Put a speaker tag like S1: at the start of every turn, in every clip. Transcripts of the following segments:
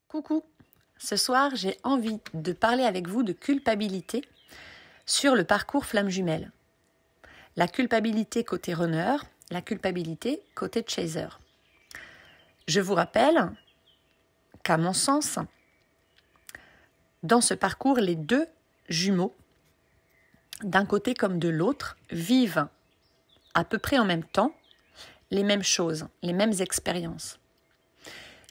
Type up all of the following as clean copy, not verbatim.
S1: Coucou, ce soir j'ai envie de parler avec vous de culpabilité sur le parcours flamme jumelle. La culpabilité côté runner, la culpabilité côté chaser. Je vous rappelle qu'à mon sens, dans ce parcours, les deux jumeaux, d'un côté comme de l'autre, vivent à peu près en même temps les mêmes choses, les mêmes expériences.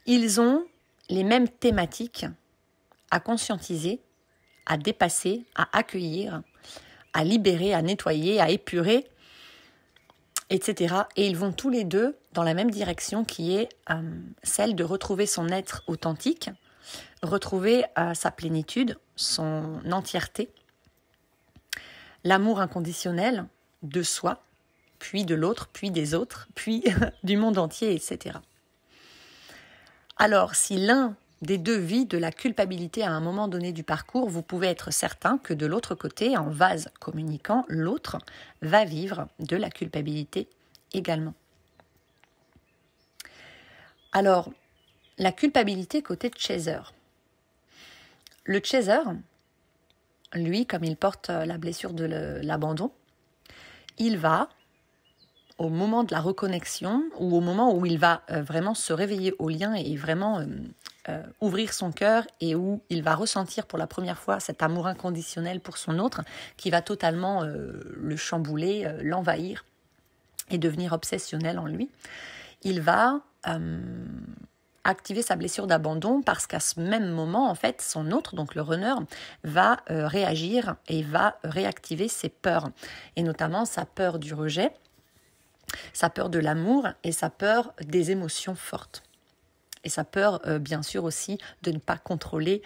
S1: Ils ont les mêmes thématiques à conscientiser, à dépasser, à accueillir, à libérer, à nettoyer, à épurer, etc. Et ils vont tous les deux dans la même direction qui est celle de retrouver son être authentique, retrouver sa plénitude, son entièreté, l'amour inconditionnel de soi, puis de l'autre, puis des autres, puis du monde entier, etc. Alors, si l'un des deux vit de la culpabilité à un moment donné du parcours, vous pouvez être certain que de l'autre côté, en vase communicant, l'autre va vivre de la culpabilité également. Alors, la culpabilité côté chaser. Le chaser, lui, comme il porte la blessure de l'abandon, il va, au moment de la reconnexion ou au moment où il va vraiment se réveiller au lien et vraiment ouvrir son cœur et où il va ressentir pour la première fois cet amour inconditionnel pour son autre qui va totalement le chambouler, l'envahir et devenir obsessionnel en lui, il va activer sa blessure d'abandon parce qu'à ce même moment, en fait, son autre, donc le runner, va réagir et va réactiver ses peurs, et notamment sa peur du rejet, sa peur de l'amour et sa peur des émotions fortes. Et sa peur, bien sûr aussi, de ne pas contrôler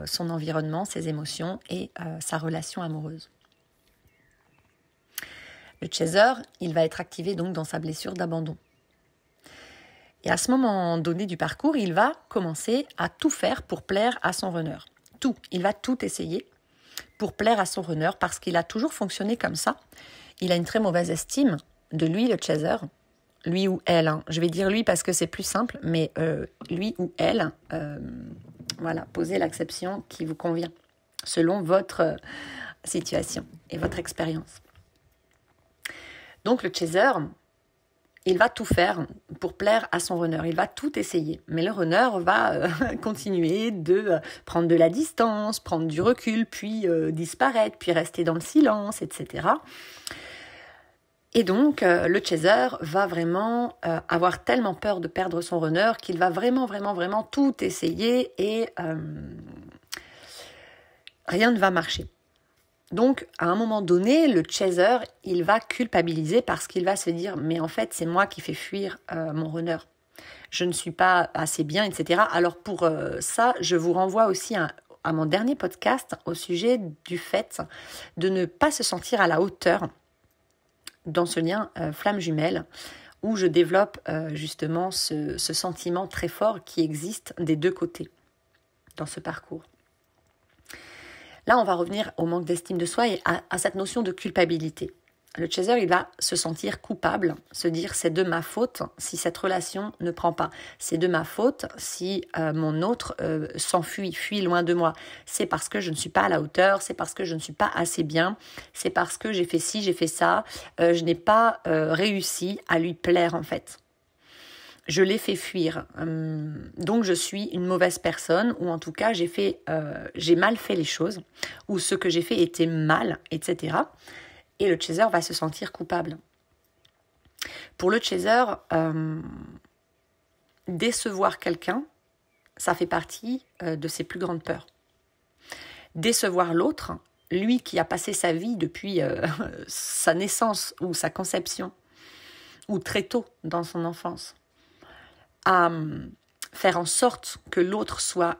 S1: son environnement, ses émotions et sa relation amoureuse. Le chaser, il va être activé donc dans sa blessure d'abandon. Et à ce moment donné du parcours, il va commencer à tout faire pour plaire à son runner. Tout. Il va tout essayer pour plaire à son runner parce qu'il a toujours fonctionné comme ça. Il a une très mauvaise estime de lui, le chaser, lui ou elle. Je vais dire lui parce que c'est plus simple, mais lui ou elle, voilà, posez l'acception qui vous convient selon votre situation et votre expérience. Donc le chaser, il va tout faire pour plaire à son runner. Il va tout essayer. Mais le runner va continuer de prendre de la distance, prendre du recul, puis disparaître, puis rester dans le silence, etc. Et donc, le chaser va vraiment avoir tellement peur de perdre son runner qu'il va vraiment tout essayer et rien ne va marcher. Donc, à un moment donné, le chaser, il va culpabiliser parce qu'il va se dire « mais en fait, c'est moi qui fais fuir mon runner. Je ne suis pas assez bien, etc. » Alors pour ça, je vous renvoie aussi à mon dernier podcast au sujet du fait de ne pas se sentir à la hauteur dans ce lien flamme jumelle, où je développe justement ce sentiment très fort qui existe des deux côtés dans ce parcours. Là, on va revenir au manque d'estime de soi et à cette notion de culpabilité. Le chaser, il va se sentir coupable, se dire c'est de ma faute si cette relation ne prend pas. C'est de ma faute si mon autre s'enfuit, fuit loin de moi. C'est parce que je ne suis pas à la hauteur, c'est parce que je ne suis pas assez bien, c'est parce que j'ai fait ci, j'ai fait ça, je n'ai pas réussi à lui plaire en fait. Je l'ai fait fuir, donc je suis une mauvaise personne, ou en tout cas j'ai mal fait les choses, ou ce que j'ai fait était mal, etc. Et le chaser va se sentir coupable. Pour le chaser, décevoir quelqu'un, ça fait partie de ses plus grandes peurs. Décevoir l'autre, lui qui a passé sa vie depuis sa naissance ou sa conception, ou très tôt dans son enfance, à faire en sorte que l'autre soit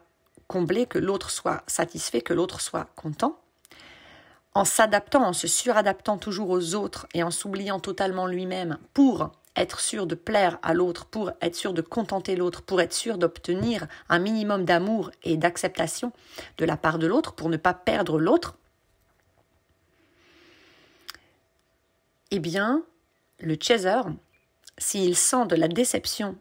S1: comblé, que l'autre soit satisfait, que l'autre soit content, en s'adaptant, en se suradaptant toujours aux autres et en s'oubliant totalement lui-même pour être sûr de plaire à l'autre, pour être sûr de contenter l'autre, pour être sûr d'obtenir un minimum d'amour et d'acceptation de la part de l'autre, pour ne pas perdre l'autre, eh bien, le chaser, s'il sent de la déception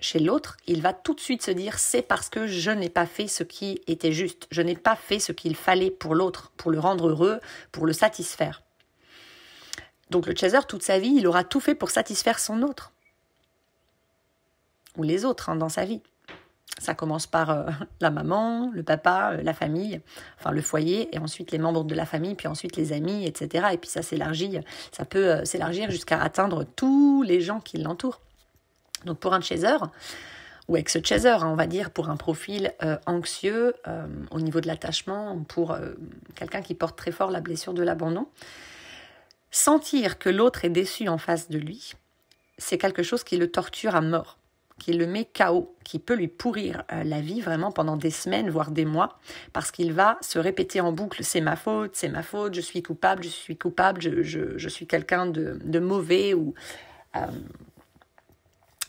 S1: chez l'autre, il va tout de suite se dire c'est parce que je n'ai pas fait ce qui était juste, je n'ai pas fait ce qu'il fallait pour l'autre, pour le rendre heureux, pour le satisfaire. Donc le chaser, toute sa vie, il aura tout fait pour satisfaire son autre. Ou les autres dans sa vie. Ça commence par la maman, le papa, la famille, enfin le foyer, et ensuite les membres de la famille, puis ensuite les amis, etc. Et puis ça s'élargit, ça peut s'élargir jusqu'à atteindre tous les gens qui l'entourent. Donc pour un chaser, ou ex-chaser, on va dire, pour un profil anxieux au niveau de l'attachement, pour quelqu'un qui porte très fort la blessure de l'abandon, sentir que l'autre est déçu en face de lui, c'est quelque chose qui le torture à mort, qui le met KO, qui peut lui pourrir la vie vraiment pendant des semaines, voire des mois, parce qu'il va se répéter en boucle, c'est ma faute, je suis coupable, je suis quelqu'un de mauvais, ou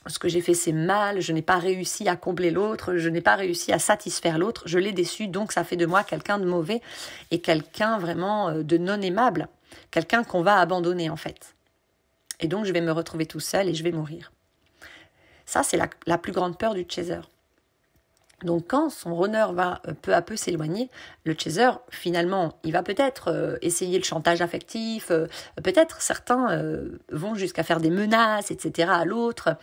S1: ce que j'ai fait c'est mal, je n'ai pas réussi à combler l'autre, je n'ai pas réussi à satisfaire l'autre, je l'ai déçu, donc ça fait de moi quelqu'un de mauvais, et quelqu'un vraiment de non aimable, quelqu'un qu'on va abandonner en fait. Et donc je vais me retrouver tout seul et je vais mourir. Ça, c'est la plus grande peur du chaser. Donc, quand son runner va peu à peu s'éloigner, le chaser, finalement, il va peut-être essayer le chantage affectif, peut-être certains vont jusqu'à faire des menaces, etc. à l'autre.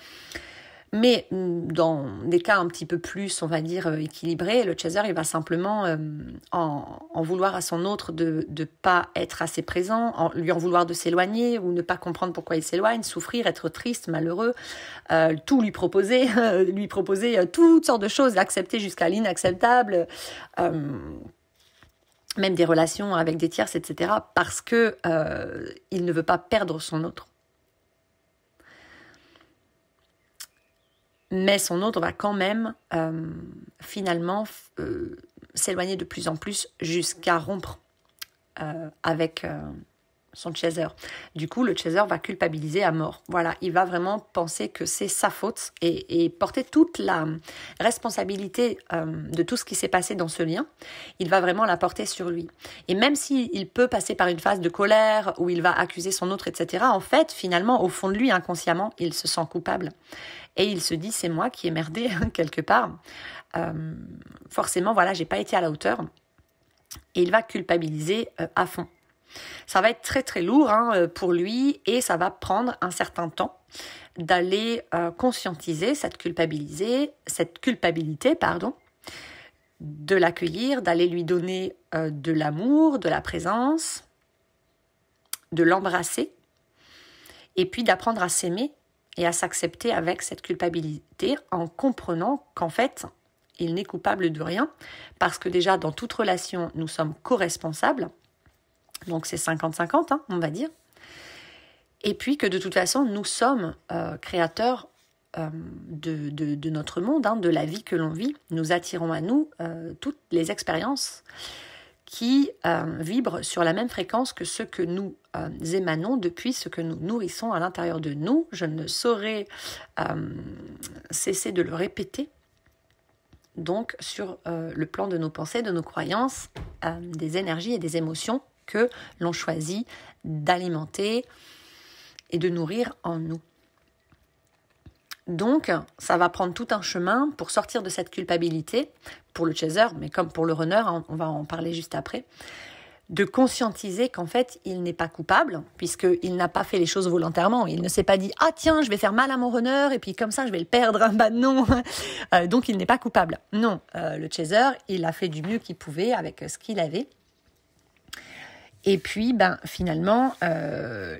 S1: Mais dans des cas un petit peu plus, on va dire, équilibrés, le chaser, il va simplement en vouloir à son autre de ne pas être assez présent, lui en vouloir de s'éloigner ou ne pas comprendre pourquoi il s'éloigne, souffrir, être triste, malheureux, tout lui proposer toutes sortes de choses, l'accepter jusqu'à l'inacceptable, même des relations avec des tierces, etc., parce que il ne veut pas perdre son autre. Mais son autre va quand même finalement s'éloigner de plus en plus jusqu'à rompre avec son chaser. Du coup, le chaser va culpabiliser à mort. Voilà, il va vraiment penser que c'est sa faute et porter toute la responsabilité de tout ce qui s'est passé dans ce lien. Il va vraiment la porter sur lui. Et même s'il peut passer par une phase de colère où il va accuser son autre, etc., en fait, finalement, au fond de lui, inconsciemment, il se sent coupable. Et il se dit, c'est moi qui ai merdé quelque part. Forcément, voilà, j'ai pas été à la hauteur. Et il va culpabiliser à fond. Ça va être très très lourd pour lui et ça va prendre un certain temps d'aller conscientiser cette culpabilité, de l'accueillir, d'aller lui donner de l'amour, de la présence, de l'embrasser et puis d'apprendre à s'aimer et à s'accepter avec cette culpabilité en comprenant qu'en fait, il n'est coupable de rien parce que déjà dans toute relation, nous sommes co-responsables. Donc c'est 50-50, on va dire. Et puis que de toute façon, nous sommes créateurs de notre monde, de la vie que l'on vit. Nous attirons à nous toutes les expériences qui vibrent sur la même fréquence que ce que nous émanons depuis ce que nous nourrissons à l'intérieur de nous. Je ne saurais cesser de le répéter. Donc sur le plan de nos pensées, de nos croyances, des énergies et des émotions que l'on choisit d'alimenter et de nourrir en nous. Donc, ça va prendre tout un chemin pour sortir de cette culpabilité, pour le chaser, mais comme pour le runner, on va en parler juste après, de conscientiser qu'en fait, il n'est pas coupable, puisqu'il n'a pas fait les choses volontairement. Il ne s'est pas dit « Ah tiens, je vais faire mal à mon runner, et puis comme ça, je vais le perdre. » Bah non. Donc, il n'est pas coupable. Non, le chaser, il a fait du mieux qu'il pouvait avec ce qu'il avait. Et puis, finalement,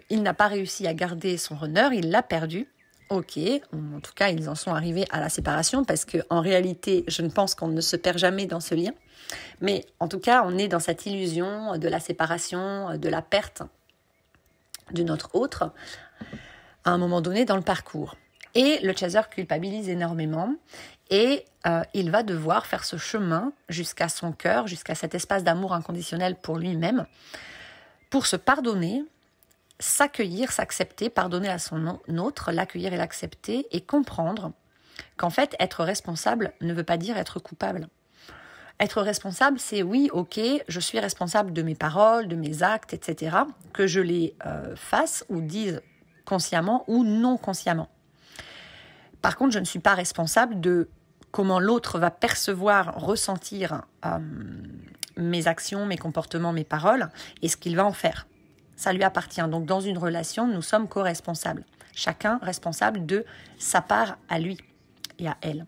S1: il n'a pas réussi à garder son runner, il l'a perdu. Ok, en tout cas, ils en sont arrivés à la séparation parce qu'en réalité, je ne pense qu'on ne se perd jamais dans ce lien. Mais en tout cas, on est dans cette illusion de la séparation, de la perte de notre autre à un moment donné dans le parcours. Et le chaser culpabilise énormément et il va devoir faire ce chemin jusqu'à son cœur, jusqu'à cet espace d'amour inconditionnel pour lui-même, pour se pardonner, s'accueillir, s'accepter, pardonner à son autre, l'accueillir et l'accepter et comprendre qu'en fait, être responsable ne veut pas dire être coupable. Être responsable, c'est oui, ok, je suis responsable de mes paroles, de mes actes, etc., que je les fasse ou dise consciemment ou non consciemment. Par contre, je ne suis pas responsable de comment l'autre va percevoir, ressentir mes actions, mes comportements, mes paroles et ce qu'il va en faire. Ça lui appartient. Donc dans une relation, nous sommes co-responsables. Chacun responsable de sa part à lui et à elle.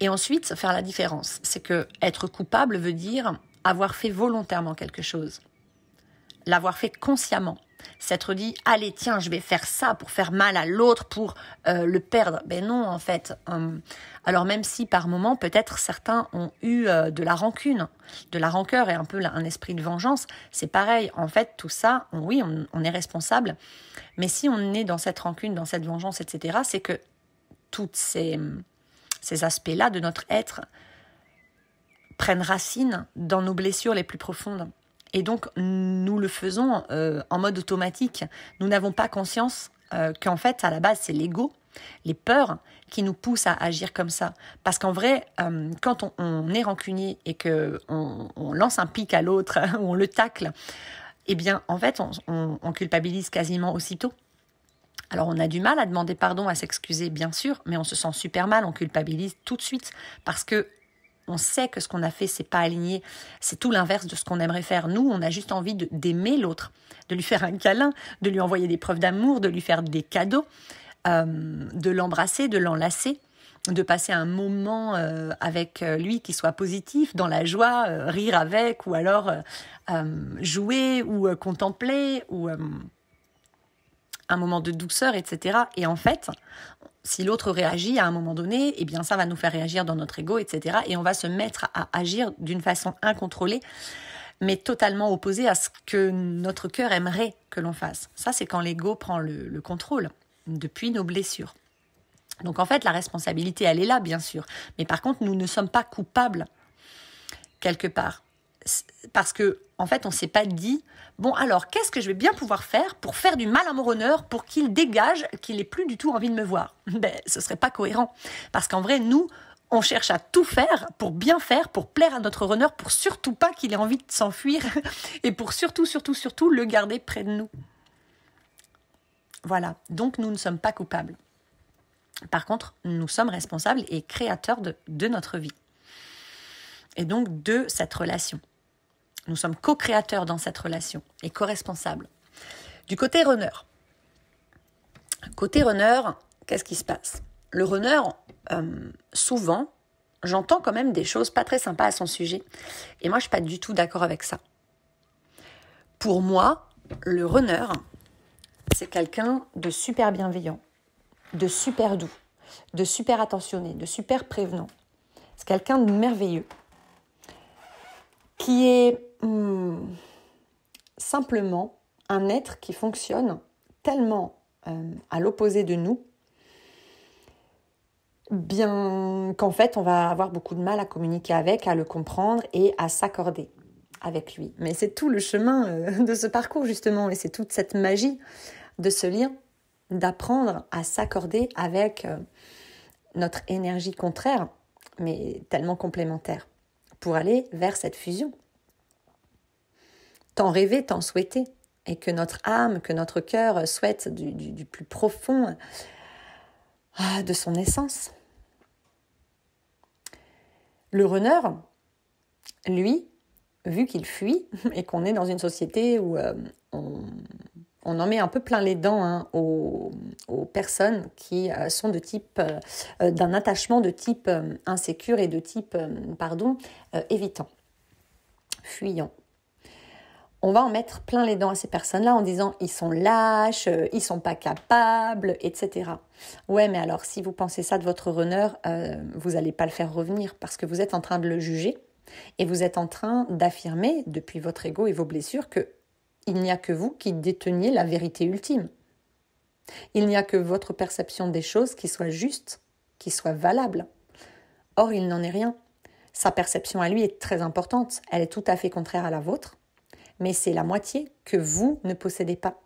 S1: Et ensuite, faire la différence. C'est que être coupable veut dire avoir fait volontairement quelque chose. L'avoir fait consciemment. S'être dit, allez, tiens, je vais faire ça pour faire mal à l'autre, pour le perdre. Ben non, en fait. Alors même si par moment, peut-être certains ont eu de la rancune, de la rancœur et un peu un esprit de vengeance, c'est pareil. En fait, tout ça, oui, on est responsable. Mais si on est dans cette rancune, dans cette vengeance, etc., c'est que tous ces aspects-là de notre être prennent racine dans nos blessures les plus profondes. Et donc, nous le faisons en mode automatique. Nous n'avons pas conscience qu'en fait, à la base, c'est l'ego, les peurs qui nous poussent à agir comme ça. Parce qu'en vrai, quand on est rancunier et qu'on lance un pic à l'autre, ou on le tacle, eh bien, en fait, on culpabilise quasiment aussitôt. Alors, on a du mal à demander pardon, à s'excuser, bien sûr, mais on se sent super mal, on culpabilise tout de suite parce que on sait que ce qu'on a fait, c'est pas aligné, c'est tout l'inverse de ce qu'on aimerait faire. Nous, on a juste envie d'aimer l'autre, de lui faire un câlin, de lui envoyer des preuves d'amour, de lui faire des cadeaux, de l'embrasser, de l'enlacer, de passer un moment avec lui qui soit positif, dans la joie, rire avec, ou alors jouer ou contempler, ou un moment de douceur, etc. Et en fait, si l'autre réagit à un moment donné, eh bien ça va nous faire réagir dans notre ego, etc. Et on va se mettre à agir d'une façon incontrôlée, mais totalement opposée à ce que notre cœur aimerait que l'on fasse. Ça, c'est quand l'ego prend le contrôle depuis nos blessures. Donc en fait, la responsabilité, elle est là, bien sûr. Mais par contre, nous ne sommes pas coupables quelque part. Parce que, en fait, on ne s'est pas dit, bon, alors, qu'est-ce que je vais bien pouvoir faire pour faire du mal à mon runner, pour qu'il dégage, qu'il n'ait plus du tout envie de me voir? Ben, ce ne serait pas cohérent. Parce qu'en vrai, nous, on cherche à tout faire, pour bien faire, pour plaire à notre runner, pour surtout pas qu'il ait envie de s'enfuir, et pour surtout le garder près de nous. Voilà. Donc, nous ne sommes pas coupables. Par contre, nous sommes responsables et créateurs de notre vie. Et donc, de cette relation. Nous sommes co-créateurs dans cette relation et co-responsables. Du côté runner. Côté runner, qu'est-ce qui se passe? Le runner, souvent, j'entends quand même des choses pas très sympas à son sujet. Et moi, je ne suis pas du tout d'accord avec ça. Pour moi, le runner, c'est quelqu'un de super bienveillant, de super doux, de super attentionné, de super prévenant. C'est quelqu'un de merveilleux, qui est simplement un être qui fonctionne tellement à l'opposé de nous, bien qu'en fait, on va avoir beaucoup de mal à communiquer avec, à le comprendre et à s'accorder avec lui. Mais c'est tout le chemin de ce parcours, justement, et c'est toute cette magie de ce lien, d'apprendre à s'accorder avec notre énergie contraire, mais tellement complémentaire, pour aller vers cette fusion. Tant rêvé, tant souhaité, et que notre âme, que notre cœur souhaite du plus profond de son essence. Le runner, lui, vu qu'il fuit, et qu'on est dans une société où on en met un peu plein les dents aux personnes qui sont de type, d'un attachement de type insécure et de type, évitant, fuyant. On va en mettre plein les dents à ces personnes-là en disant ils sont lâches, ils sont pas capables, etc. Ouais, mais alors si vous pensez ça de votre runner, vous n'allez pas le faire revenir parce que vous êtes en train de le juger et vous êtes en train d'affirmer depuis votre ego et vos blessures que il n'y a que vous qui déteniez la vérité ultime. Il n'y a que votre perception des choses qui soit juste, qui soit valable. Or, il n'en est rien. Sa perception à lui est très importante. Elle est tout à fait contraire à la vôtre. Mais c'est la moitié que vous ne possédez pas.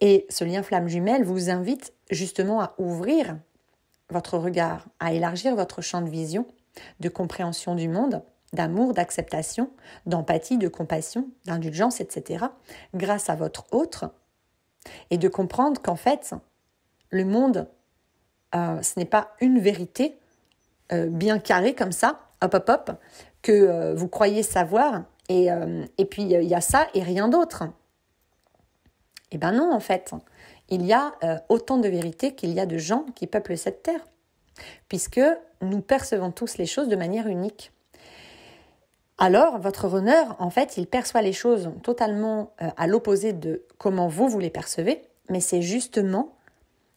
S1: Et ce lien flamme jumelle vous invite justement à ouvrir votre regard, à élargir votre champ de vision, de compréhension du monde, d'amour, d'acceptation, d'empathie, de compassion, d'indulgence, etc., grâce à votre autre, et de comprendre qu'en fait, le monde ce n'est pas une vérité bien carrée comme ça, hop, que vous croyez savoir, et puis il y a ça et rien d'autre. Eh bien non, en fait, il y a autant de vérités qu'il y a de gens qui peuplent cette terre, puisque nous percevons tous les choses de manière unique. Alors, votre runner, en fait, il perçoit les choses totalement à l'opposé de comment vous les percevez, mais c'est justement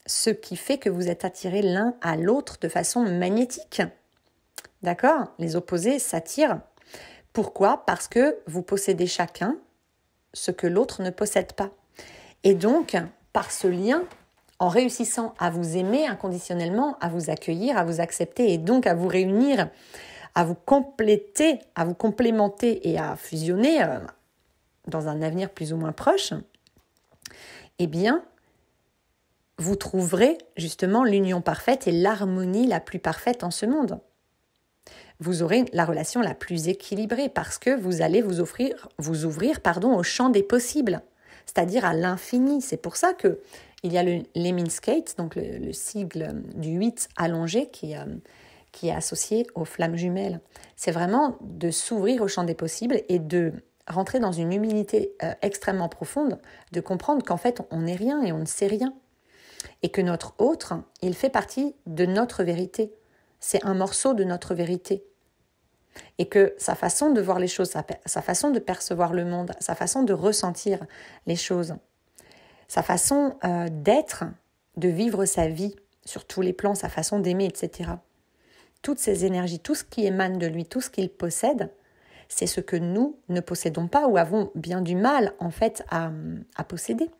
S1: ce qui fait que vous êtes attirés l'un à l'autre de façon magnétique. D'accord ? Les opposés s'attirent. Pourquoi ? Parce que vous possédez chacun ce que l'autre ne possède pas. Et donc, par ce lien, en réussissant à vous aimer inconditionnellement, à vous accueillir, à vous accepter et donc à vous réunir, à vous compléter, à vous complémenter et à fusionner dans un avenir plus ou moins proche, eh bien, vous trouverez justement l'union parfaite et l'harmonie la plus parfaite en ce monde. Vous aurez la relation la plus équilibrée parce que vous allez vous ouvrir au champ des possibles, c'est-à-dire à l'infini. C'est pour ça qu'il y a le Lemminskate, donc le sigle du 8 allongé qui est associé aux flammes jumelles. C'est vraiment de s'ouvrir au champ des possibles et de rentrer dans une humilité extrêmement profonde, de comprendre qu'en fait on n'est rien et on ne sait rien. Et que notre autre, il fait partie de notre vérité. C'est un morceau de notre vérité. Et que sa façon de voir les choses, sa façon de percevoir le monde, sa façon de ressentir les choses, sa façon d'être, de vivre sa vie sur tous les plans, sa façon d'aimer, etc. Toutes ces énergies, tout ce qui émane de lui, tout ce qu'il possède, c'est ce que nous ne possédons pas ou avons bien du mal en fait à posséder.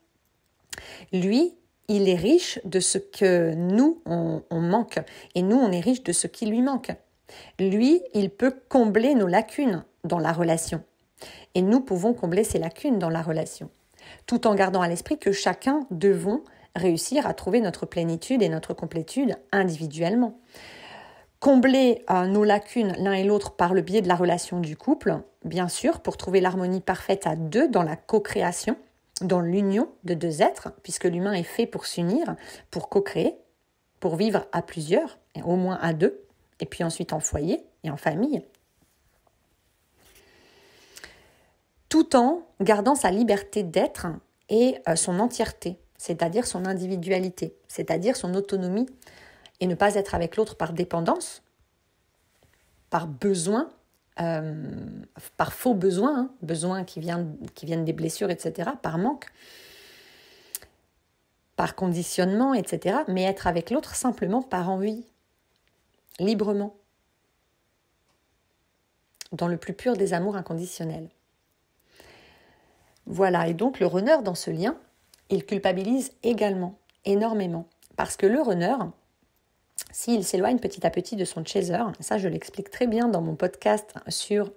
S1: Lui, il est riche de ce que nous, on manque. Et nous, on est riche de ce qui lui manque. Lui, il peut combler nos lacunes dans la relation. Et nous pouvons combler ces lacunes dans la relation. Tout en gardant à l'esprit que chacun devons réussir à trouver notre plénitude et notre complétude individuellement. Combler nos lacunes l'un et l'autre par le biais de la relation du couple, bien sûr, pour trouver l'harmonie parfaite à deux dans la co-création, dans l'union de deux êtres, puisque l'humain est fait pour s'unir, pour co-créer, pour vivre à plusieurs, et au moins à deux, et puis ensuite en foyer et en famille, tout en gardant sa liberté d'être et son entièreté, c'est-à-dire son individualité, c'est-à-dire son autonomie, et ne pas être avec l'autre par dépendance, par besoin, par faux besoins, besoins qui viennent des blessures, etc., par manque, par conditionnement, etc., mais être avec l'autre simplement par envie, librement, dans le plus pur des amours inconditionnels. Voilà, et donc le runner dans ce lien, il culpabilise également, énormément, parce que le runner, s'il s'éloigne petit à petit de son chaser, ça je l'explique très bien dans mon podcast sur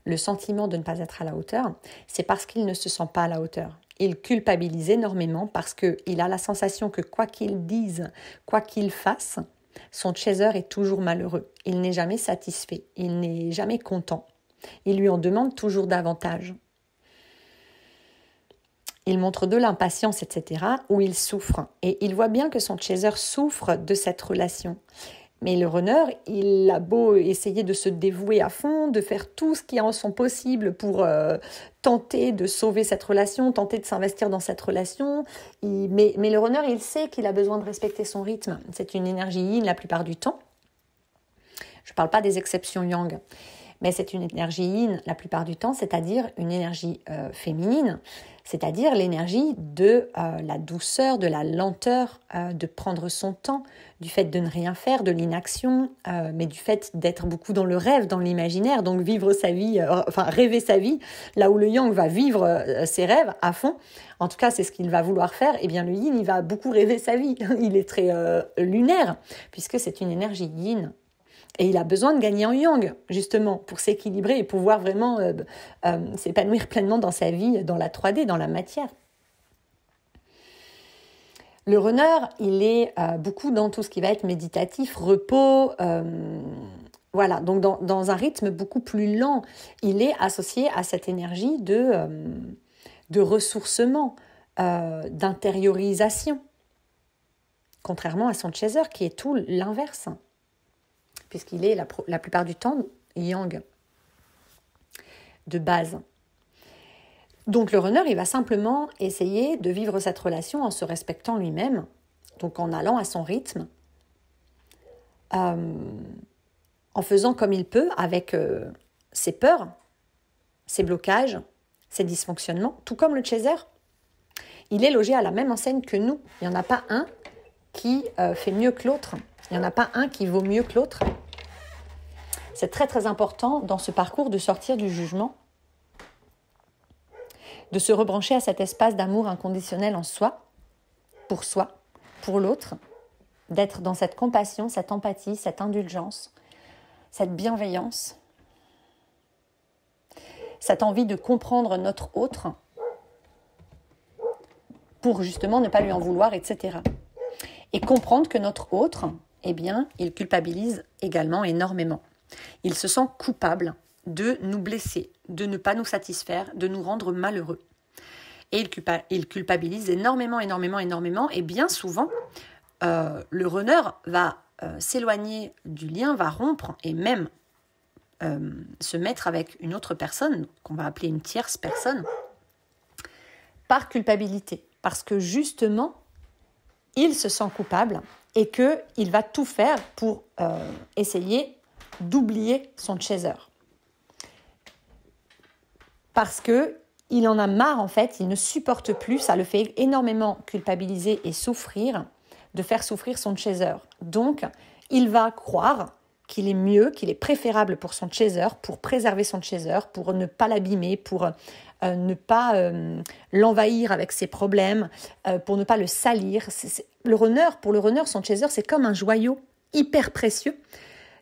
S1: le sentiment de ne pas être à la hauteur, c'est parce qu'il ne se sent pas à la hauteur. Il culpabilise énormément parce qu'il a la sensation que quoi qu'il dise, quoi qu'il fasse, son chaser est toujours malheureux. Il n'est jamais satisfait, il n'est jamais content. Il lui en demande toujours davantage. Il montre de l'impatience, etc., où il souffre. Et il voit bien que son chaser souffre de cette relation. Mais le runner, il a beau essayer de se dévouer à fond, de faire tout ce qui est en son possible pour tenter de sauver cette relation, tenter de s'investir dans cette relation. Mais le runner, il sait qu'il a besoin de respecter son rythme. C'est une énergie yin la plupart du temps. Je ne parle pas des exceptions yang, mais c'est une énergie yin la plupart du temps, c'est-à-dire une énergie féminine, c'est-à-dire l'énergie de la douceur, de la lenteur, de prendre son temps, du fait de ne rien faire, de l'inaction, mais du fait d'être beaucoup dans le rêve, dans l'imaginaire, donc vivre sa vie, rêver sa vie, là où le yang va vivre ses rêves à fond. En tout cas, c'est ce qu'il va vouloir faire. Eh bien, le yin, il va beaucoup rêver sa vie. Il est très lunaire, puisque c'est une énergie yin. Et il a besoin de gagner en yang, justement, pour s'équilibrer et pouvoir vraiment s'épanouir pleinement dans sa vie, dans la 3D, dans la matière. Le runner, il est beaucoup dans tout ce qui va être méditatif, repos, voilà, donc dans un rythme beaucoup plus lent. Il est associé à cette énergie de ressourcement, d'intériorisation. contrairement à son chaser qui est tout l'inverse, puisqu'il est la plupart du temps yang, de base. Donc le runner, il va simplement essayer de vivre cette relation en se respectant lui-même, donc en allant à son rythme, en faisant comme il peut avec ses peurs, ses blocages, ses dysfonctionnements, tout comme le chaser. Il est logé à la même enseigne que nous. Il n'y en a pas un qui fait mieux que l'autre. Il n'y en a pas un qui vaut mieux que l'autre. C'est très très important dans ce parcours de sortir du jugement, de se rebrancher à cet espace d'amour inconditionnel en soi, pour l'autre, d'être dans cette compassion, cette empathie, cette indulgence, cette bienveillance, cette envie de comprendre notre autre pour justement ne pas lui en vouloir, etc. Et comprendre que notre autre, eh bien, il culpabilise également énormément. Il se sent coupable de nous blesser, de ne pas nous satisfaire, de nous rendre malheureux. Et il culpabilise énormément, et bien souvent, le runner va s'éloigner du lien, va rompre et même se mettre avec une autre personne, qu'on va appeler une tierce personne, par culpabilité. Parce que justement, il se sent coupable et qu'il va tout faire pour essayer d'oublier son chaser. Parce qu'il en a marre, en fait, il ne supporte plus, ça le fait énormément culpabiliser et souffrir, de faire souffrir son chaser. Donc, il va croire qu'il est mieux, qu'il est préférable pour son chaser, pour préserver son chaser, pour ne pas l'abîmer, pour ne pas l'envahir avec ses problèmes, pour ne pas le salir. Pour le runner, son chaser, c'est comme un joyau hyper précieux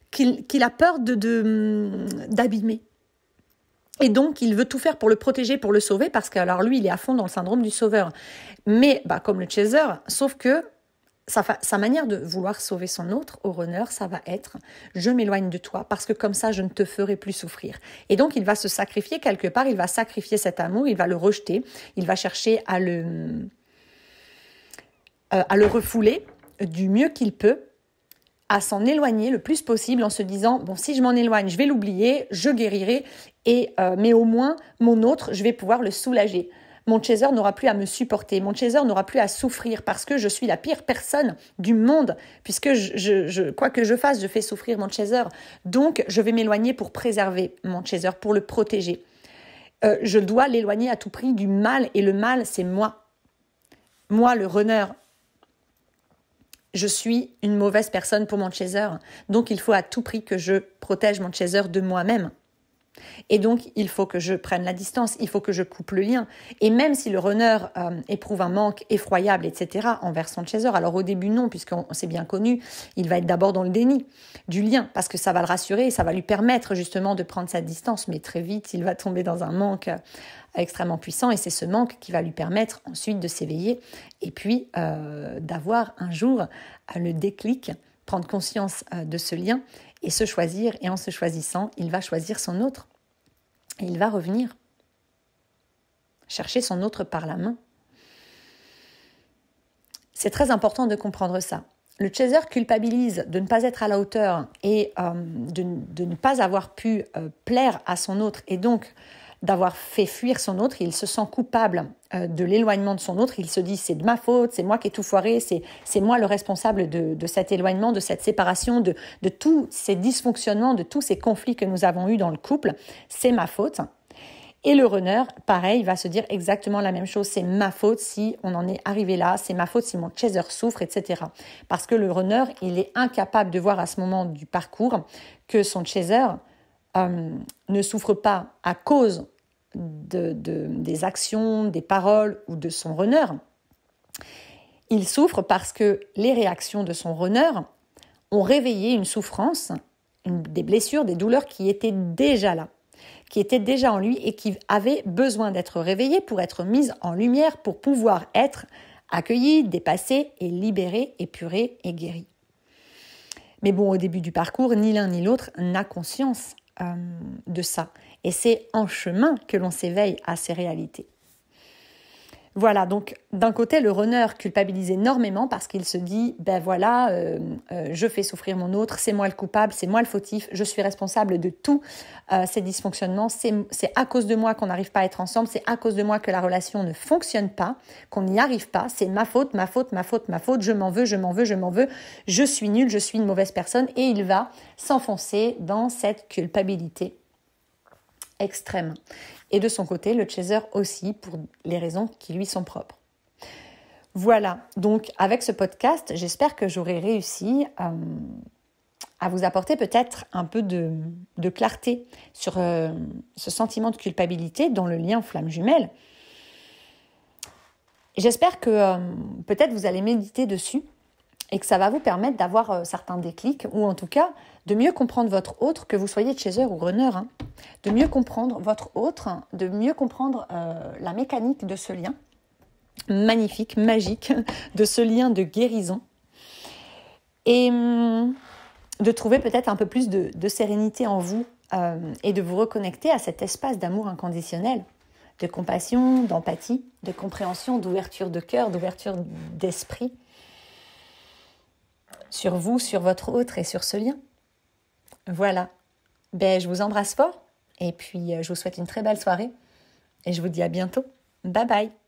S1: qu'il a peur d'abîmer. Et donc, il veut tout faire pour le protéger, pour le sauver, parce que alors lui, il est à fond dans le syndrome du sauveur. Mais comme le chaser, sauf que sa manière de vouloir sauver son autre au runner, ça va être « je m'éloigne de toi parce que comme ça, je ne te ferai plus souffrir ». Et donc, il va se sacrifier quelque part, il va sacrifier cet amour, il va le rejeter, il va chercher à le refouler du mieux qu'il peut, à s'en éloigner le plus possible en se disant « bon, si je m'en éloigne, je vais l'oublier, je guérirai, mais au moins, mon autre, je vais pouvoir le soulager ». Mon chaser n'aura plus à me supporter, mon chaser n'aura plus à souffrir parce que je suis la pire personne du monde, puisque quoi que je fasse, je fais souffrir mon chaser. Donc, je vais m'éloigner pour préserver mon chaser, pour le protéger. Je dois l'éloigner à tout prix du mal, et le mal, c'est moi. Moi, le runner, je suis une mauvaise personne pour mon chaser, donc il faut à tout prix que je protège mon chaser de moi-même. Et donc, il faut que je prenne la distance, il faut que je coupe le lien. Et même si le runner éprouve un manque effroyable, etc., envers son chaser, alors au début non, puisqu'on s'est bien connu, il va être d'abord dans le déni du lien, parce que ça va le rassurer, ça va lui permettre justement de prendre sa distance, mais très vite, il va tomber dans un manque extrêmement puissant, et c'est ce manque qui va lui permettre ensuite de s'éveiller, et puis d'avoir un jour le déclic, prendre conscience de ce lien, et se choisir, et en se choisissant, il va choisir son autre. Et il va revenir chercher son autre par la main. C'est très important de comprendre ça. Le chaser culpabilise de ne pas être à la hauteur et de ne pas avoir pu plaire à son autre, et donc d'avoir fait fuir son autre. Il se sent coupable de l'éloignement de son autre. Il se dit c'est de ma faute, c'est moi qui ai tout foiré, c'est moi le responsable de cet éloignement, de cette séparation, de tous ces dysfonctionnements, de tous ces conflits que nous avons eus dans le couple. C'est ma faute. Et le runner, pareil, va se dire exactement la même chose. C'est ma faute si on en est arrivé là, c'est ma faute si mon chaser souffre, etc. Parce que le runner, il est incapable de voir à ce moment du parcours que son chaser ne souffre pas à cause des actions, des paroles ou de son runner. Il souffre parce que les réactions de son runner ont réveillé une souffrance, des blessures, des douleurs qui étaient déjà là, qui étaient déjà en lui et qui avaient besoin d'être réveillées pour être mises en lumière, pour pouvoir être accueillies, dépassées et libérées, épurées et guéries. Mais bon, au début du parcours, ni l'un ni l'autre n'a conscience de ça. Et c'est en chemin que l'on s'éveille à ces réalités. Voilà, donc d'un côté, le runner culpabilise énormément parce qu'il se dit, je fais souffrir mon autre, c'est moi le coupable, c'est moi le fautif, je suis responsable de tous ces dysfonctionnements, c'est à cause de moi qu'on n'arrive pas à être ensemble, c'est à cause de moi que la relation ne fonctionne pas, qu'on n'y arrive pas, c'est ma faute, je m'en veux, je suis nulle, je suis une mauvaise personne, et il va s'enfoncer dans cette culpabilité extrême. Et de son côté, le chaser aussi, pour les raisons qui lui sont propres. Voilà, donc avec ce podcast, j'espère que j'aurai réussi à vous apporter peut-être un peu de clarté sur ce sentiment de culpabilité dans le lien flamme jumelle. J'espère que peut-être vous allez méditer dessus et que ça va vous permettre d'avoir certains déclics, ou en tout cas de mieux comprendre votre autre, que vous soyez chaser ou runner, de mieux comprendre votre autre, de mieux comprendre la mécanique de ce lien magnifique, magique, de ce lien de guérison, et de trouver peut-être un peu plus de sérénité en vous et de vous reconnecter à cet espace d'amour inconditionnel, de compassion, d'empathie, de compréhension, d'ouverture de cœur, d'ouverture d'esprit, sur vous, sur votre autre et sur ce lien. Voilà. Je vous embrasse fort et puis je vous souhaite une très belle soirée et je vous dis à bientôt. Bye bye.